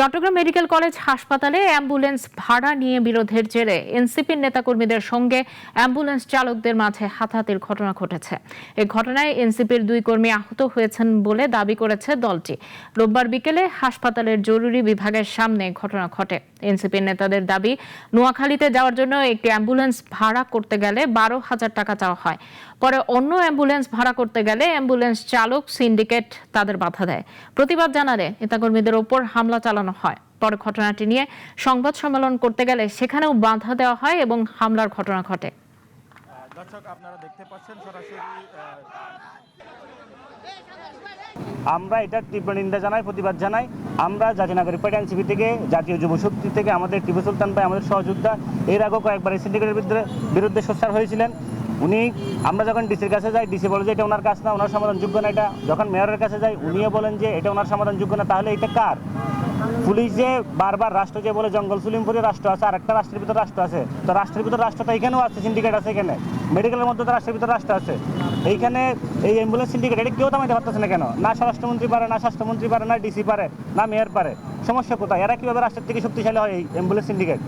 Chittagong medical college হাসপাতালে ambulance ভাড়া নিয়ে বিরোধের জেরে এনসিপির নেতাকর্মীদের সঙ্গে অ্যাম্বুলেন্স চালকদের মাঝে হাতাহাতির ঘটনা ঘটেছে। এই ঘটনায় এনসিপির 2 কর্মী আহত হয়েছেন বলে দাবি করেছে দলটি। রোববার বিকেলে হাসপাতালের জরুরি বিভাগের সামনে ঘটনা ঘটে। এনসিপির নেতাদের দাবি, নোয়াখালীতে যাওয়ার জন্য একটি অ্যাম্বুলেন্স ভাড়া করতে গেলে 12,000 টাকা চাওয়া হয়। পরে অন্য অ্যাম্বুলেন্স ভাড়া করতে গেলে অ্যাম্বুলেন্স চালক সিন্ডিকেট তাদের বাধা দেয়। প্রতিবাদ জানালে নেতাকর্মীদের ওপর হামলা চালানো হয়। পরে ঘটনাটি নিয়ে সংবাদ সম্মেলন করতে গেলে সেখানেও বাধা দেওয়া হয় এবং হামলার ঘটনা ঘটে। দর্শক, আপনারা দেখতে পাচ্ছেন সরাসরি আমরা এটার তীব্র নিন্দা জানাই, প্রতিবাদ জানাই। আমরা জাতীয় নাগরিক পার্টি এনসিপি থেকে, জাতীয় যুব শক্তি থেকে আমাদের টিপু সুলতান ভাই, আমাদের সহযোদ্ধা এর আগেও কয়েকবার এই সিন্ডিকেটের বিরুদ্ধে সোচ্চার হয়েছিলেন। আমরা যখন ডিসির কাছে যাই, ডিসি বলে যে এটা ওনার কাজ না, ওনার সমাধানযোগ্য না। এটা যখন মেয়রের কাছে যাই, উনিও বলেন যে এটা ওনার সমাধানযোগ্য না। তাহলে এটা কার? পুলিশ যে বারবার রাষ্ট্র যে বলে জঙ্গল সুলিমপুরে রাষ্ট্র আছে, আর একটা রাষ্ট্রের ভিতর রাষ্ট্র আছে। তো রাষ্ট্রের ভিতর রাষ্ট্র তো এখানেও আছে, সিন্ডিকেট আছে এখানে। মেডিকেলের মধ্যে তো রাষ্ট্রের ভিতর রাষ্ট্র আছে। এইখানে এই অ্যাম্বুলেন্স সিন্ডিকেট এটা কেউ থামাইতে পারতেছে না কেন? না স্বরাষ্ট্রমন্ত্রী পারে, না স্বাস্থ্যমন্ত্রী পারে, না ডিসি পারে, না মেয়র পারে। সমস্যা কোথায়? এরা কিভাবে রাষ্ট্রের থেকে শক্তিশালী হয় এই অ্যাম্বুলেন্স সিন্ডিকেট?